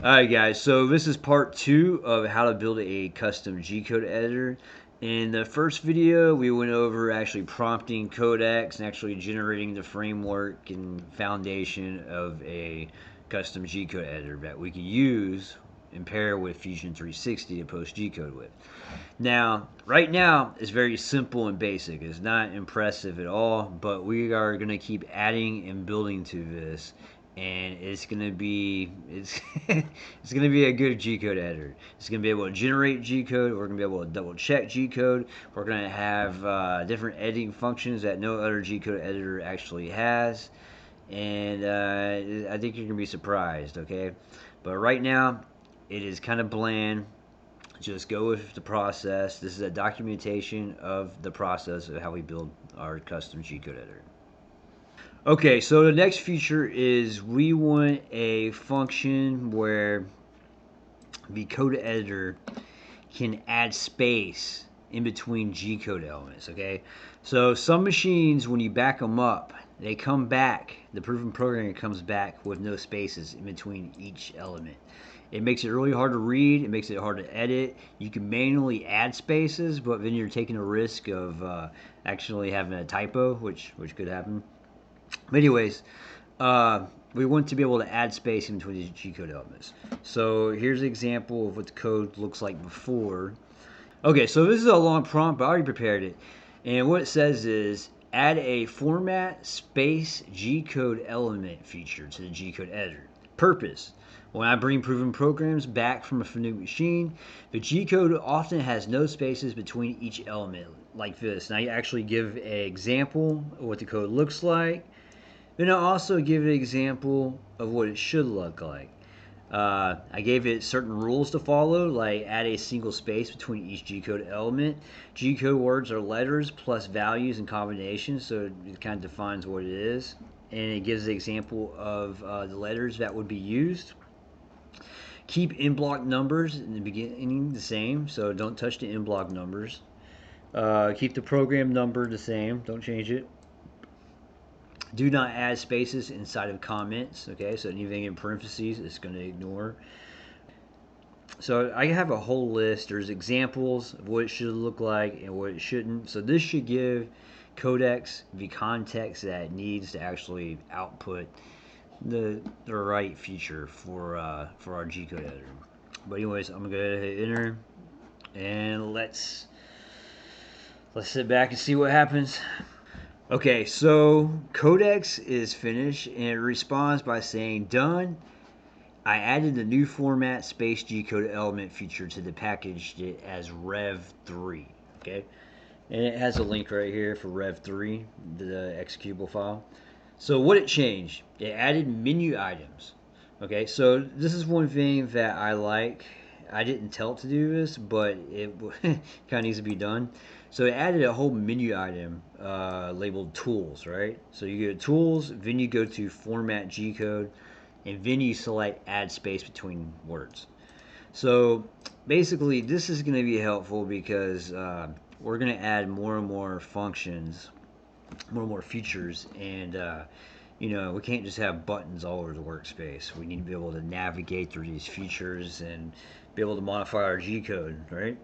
Alright guys, so this is part 2 of how to build a custom G-code editor. In the first video, we went over actually prompting codecs and actually generating the framework and foundation of a custom G-code editor that we can use and pair with Fusion 360 to post G-code with. Now, right now, it's very simple and basic. It's not impressive at all, but we are going to keep adding and building to this, and it's going to be it's going to be a good G-code editor. It's going to be able to generate G-code. We're going to be able to double check G-code. We're going to have different editing functions that no other G-code editor actually has, and I think you're going to be surprised. Okay, but right now, it is kind of bland. Just go with the process. This is a documentation of the process of how we build our custom G-code editor. Okay, so the next feature is we want a function where the code editor can add space in between G-code elements, okay? So some machines, when you back them up, they come back, the proven programming comes back with no spaces in between each element. It makes it really hard to read. It makes it hard to edit. You can manually add spaces, but then you're taking a risk of actually having a typo, which could happen. But anyways, we want to be able to add space in between these G-code elements. So here's an example of what the code looks like before. Okay, so this is a long prompt, but I already prepared it. And what it says is add a format space G-code element feature to the G-code editor. Purpose: when I bring proven programs back from a new machine, the G-code often has no spaces between each element, like this. Now you actually give an example of what the code looks like. Then I'll also give an example of what it should look like. I gave it certain rules to follow, like add a single space between each G-code element. G-code words are letters plus values and combinations, so it kind of defines what it is. And it gives the example of the letters that would be used. Keep in-block numbers in the beginning the same, so don't touch the in-block numbers. Keep the program number the same, don't change it. Do not add spaces inside of comments, okay? So anything in parentheses it's going to ignore. So I have a whole list. There's examples of what it should look like and what it shouldn't. So this should give codecs the context that it needs to actually output the right feature for our G-code editor. But anyways, I'm gonna go ahead and hit enter, and let's sit back and see what happens. Okay, so codecs is finished, and it responds by saying done. I added the new format space G-code element feature to the package as rev3. Okay, and it has a link right here for rev3, the executable file. So what it changed? It added menu items. Okay, so this is one thing that I like. I didn't tell it to do this, but it kind of needs to be done. So it added a whole menu item labeled tools, right? So you go to tools, then you go to format G code, and then you select add space between words. So basically, this is going to be helpful because we're going to add more and more functions, more and more features, and we can't just have buttons all over the workspace. We need to be able to navigate through these features and be able to modify our G code, right?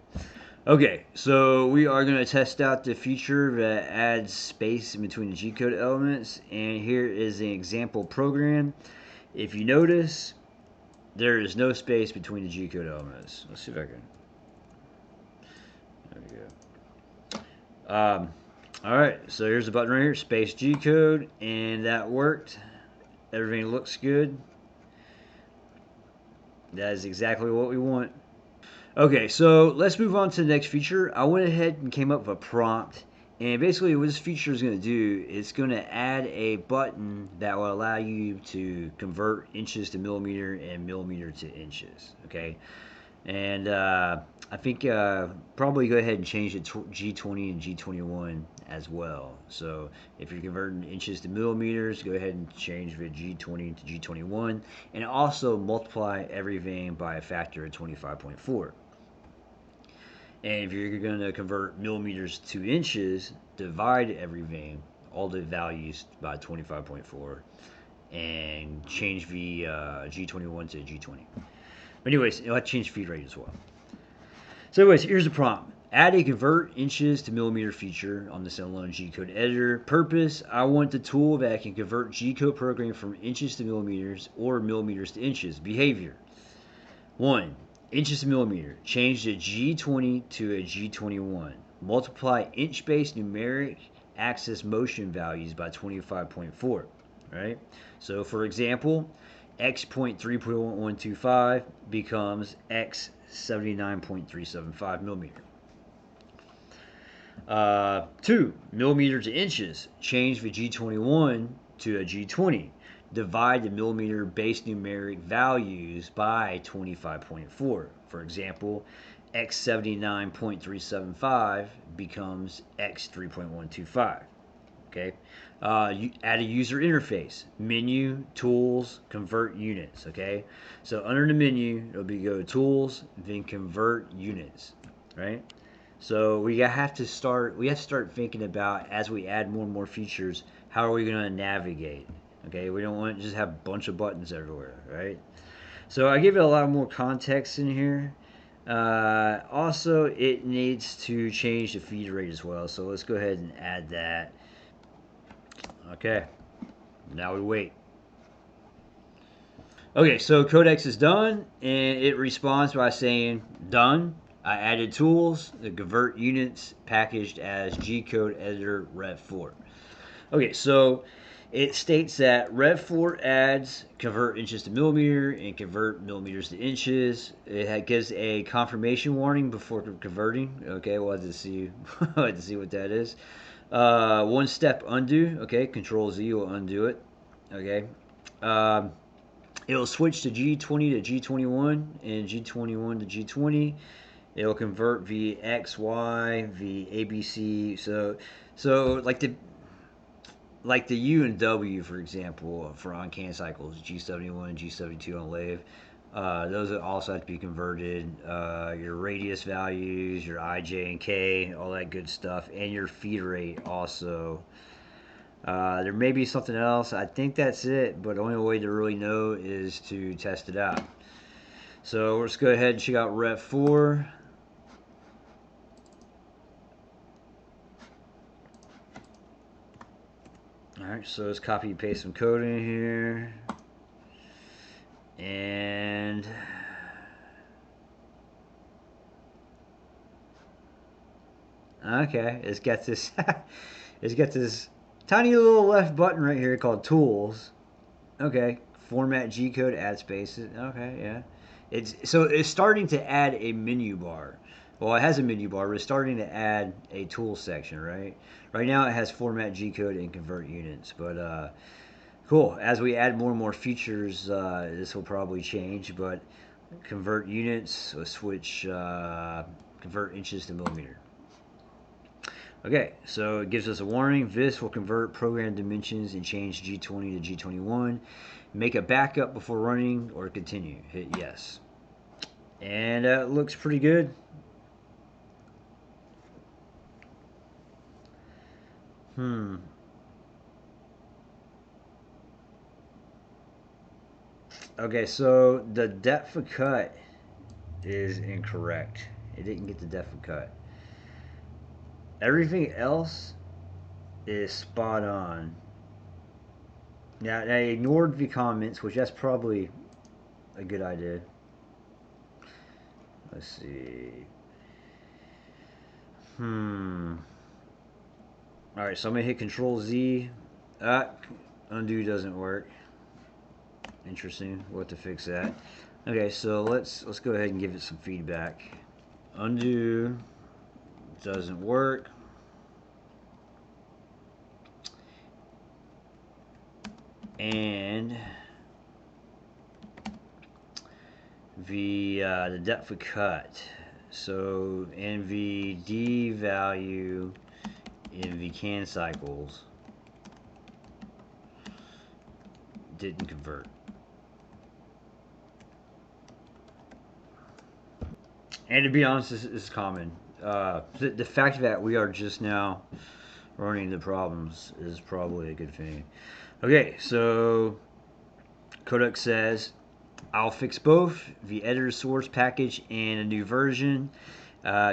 Okay, so we are going to test out the feature that adds space in between the G code elements, and here is an example program. If you notice, there is no space between the G code elements. Let's see if I can. There we go. Alright, so here's the button right here, space G code, and that worked. Everything looks good. That is exactly what we want. Okay, so let's move on to the next feature. I went ahead and came up with a prompt, and basically what this feature is going to do is going to add a button that will allow you to convert inches to millimeter and millimeter to inches. Okay, and I think probably go ahead and change it to G20 and G21 as well. So if you're converting inches to millimeters, go ahead and change the G20 to G21, and also multiply everything by a factor of 25.4. And if you're going to convert millimeters to inches, divide everything, all the values, by 25.4, and change the G21 to G20. Anyways, it'll change feed rate as well. So anyways, here's the prompt. Add a convert inches to millimeter feature on the standalone Gcode editor. Purpose, I want the tool that can convert Gcode program from inches to millimeters or millimeters to inches. Behavior. 1. Inches to millimeter. Change the G20 to a G21. Multiply inch-based numeric axis motion values by 25.4. Right? So for example, x.3.125 becomes x 79.375 millimeter. 2. Millimeter to inches. Change the G21 to a G20. Divide the millimeter base numeric values by 25.4. For example, x 79.375 becomes x 3.125. Okay. Add a user interface. Menu, tools, convert units. Okay. So under the menu, it'll be go to tools, then convert units. Right. So we have to start thinking about, as we add more and more features, how are we going to navigate? Okay. We don't want to just have a bunch of buttons everywhere. Right. So I give it a lot more context in here. Also, it needs to change the feed rate as well. So let's go ahead and add that. Okay, now we wait. Okay, so Codex is done, and it responds by saying, done. I added tools, the convert units packaged as Gcode editor Rev4. Okay, so it states that Rev4 adds convert inches to millimeter and convert millimeters to inches. It gives a confirmation warning before converting. Okay, we'll have to see, we'll have to see what that is. One step undo. Okay, Control Z will undo it. Okay. It'll switch to G20 to G21 and G21 to G20. It'll convert the X, Y, the ABC. So like the U and W, for example, for on can cycles, G71 and G72 on lathe. Those also have to be converted. Your radius values, your I, J, and K, all that good stuff, and your feed rate also. There may be something else. I think that's it, but the only way to really know is to test it out. So let's go ahead and check out Rev4. Alright, so let's copy and paste some code in here. And okay, it's got this it's got this tiny little left button right here called tools. Okay, format Gcode, add spaces. Okay, yeah. It's starting to add a menu bar. Well, it has a menu bar, but it's starting to add a tool section, right? Right now it has format Gcode and convert units, but cool. As we add more and more features, this will probably change, but convert units, let's switch convert inches to millimeter. Okay, so it gives us a warning. This will convert program dimensions and change G20 to G21. Make a backup before running or continue. Hit yes. And it looks pretty good. Okay, so the depth of cut is incorrect. It didn't get the depth of cut. Everything else is spot on. Now, I ignored the comments, which that's probably a good idea. Let's see. Alright, so I'm going to hit Control Z. Undo doesn't work. Interesting. We'll have to fix that. Okay, so let's go ahead and give it some feedback. Undo doesn't work. And the depth of cut. So NVD value in the can cycles didn't convert. And to be honest, this is common. The fact that we are just now running the problems is probably a good thing. Okay, so Codex says I'll fix both the editor source package and a new version.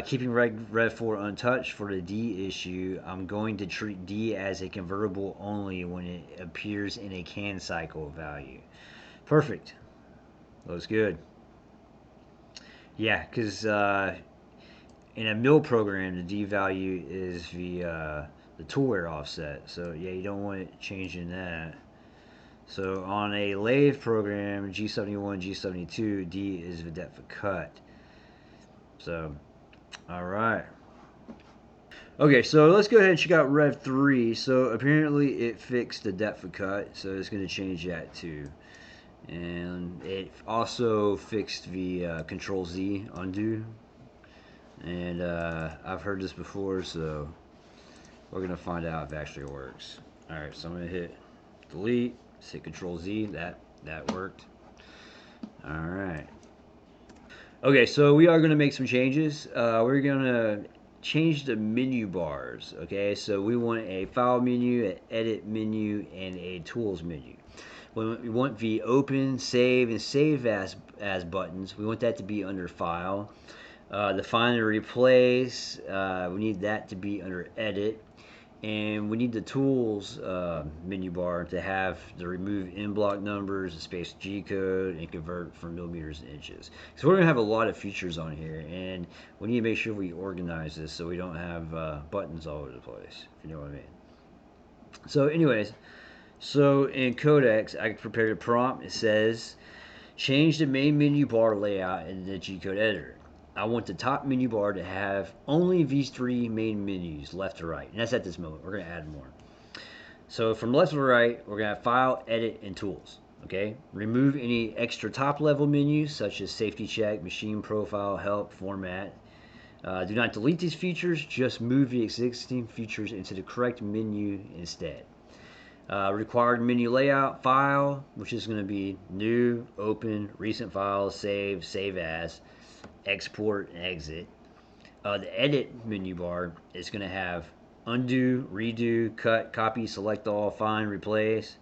Keeping Rev4 untouched for the D issue, I'm going to treat D as a convertible only when it appears in a can cycle value. Perfect. Looks good. Yeah, because in a mill program, the D value is the tool wear offset. So yeah, you don't want it changing that. So on a lathe program, G71, G72, D is the depth of cut. So, all right. Okay, so let's go ahead and check out Rev 3. So apparently it fixed the depth of cut, so it's going to change that too. And it also fixed the Control Z undo. And I've heard this before, so we're going to find out if it actually works. All right, so I'm going to hit delete, hit Control Z. That worked. All right. Okay, so we are going to make some changes. We're going to change the menu bars. Okay, so we want a file menu, an edit menu, and a tools menu. We want the open, save, and save as buttons. We want that to be under file. The find and replace, we need that to be under edit. And we need the tools menu bar to have the remove in block numbers, the space G-code, and convert from millimeters and inches. So we're going to have a lot of features on here, and we need to make sure we organize this so we don't have buttons all over the place, if you know what I mean. So anyways, so in Codex, I prepared a prompt. It says, change the main menu bar layout in the G-code editor. I want the top menu bar to have only these three main menus, left to right. And that's at this moment. We're going to add more. So from left to right, we're going to have File, Edit, and Tools. Okay. Remove any extra top level menus such as Safety Check, Machine Profile, Help, Format. Do not delete these features. Just move the existing features into the correct menu instead. Required menu layout, File, which is going to be New, Open, Recent Files, Save, Save As, Export, and Exit. The edit menu bar is going to have undo, redo, cut, copy, select all, find, replace,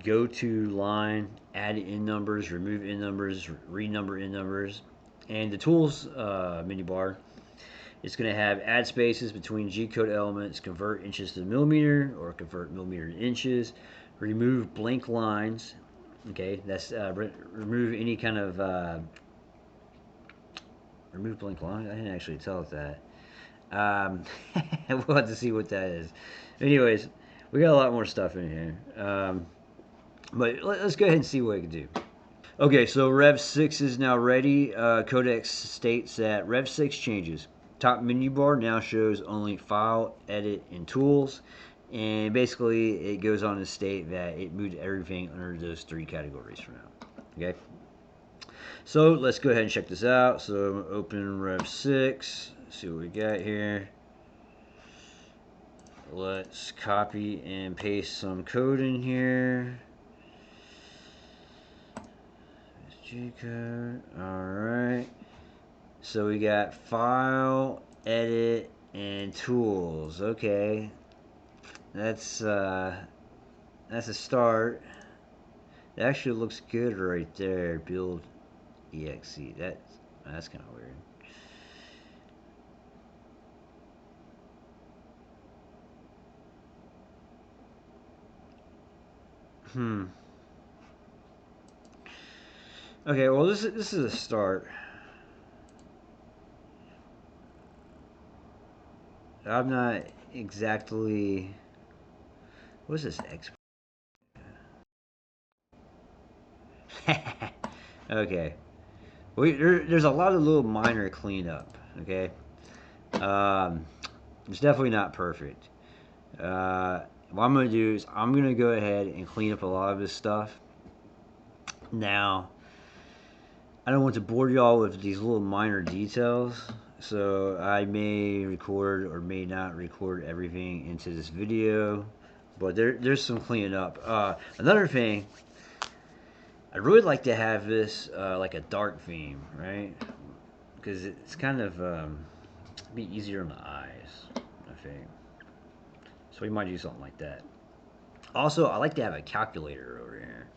go to line, add in numbers, remove in numbers, renumber in numbers. And the tools menu bar is going to have add spaces between G-code elements, convert inches to millimeter or convert millimeter to inches, remove blank lines. Okay, that's remove any kind of remove blank line. I didn't actually tell it that. We'll have to see what that is. Anyways, we got a lot more stuff in here. But let's go ahead and see what we can do. Okay, so Rev 6 is now ready. Codex states that Rev 6 changes. Top menu bar now shows only File, Edit, and Tools. And basically, it goes on to state that it moved everything under those three categories for now. Okay? So let's go ahead and check this out. So I'm going to open Rev 6. See what we got here. Let's copy and paste some code in here. G-code. Alright. So we got File, Edit, and Tools. Okay. That's a start. It actually looks good right there. Build exe. That's kind of weird. Okay, well this is a start. I'm not exactly. What's this export? Okay. There's a lot of little minor cleanup. Okay. It's definitely not perfect. What I'm going to do is I'm going to go ahead and clean up a lot of this stuff. Now, I don't want to bore y'all with these little minor details, so I may record or may not record everything into this video, but there's some cleaning up. Another thing, I'd really like to have this like a dark theme, right? Because it's kind of be easier on the eyes, I think. So we might do something like that. Also, I like to have a calculator over here.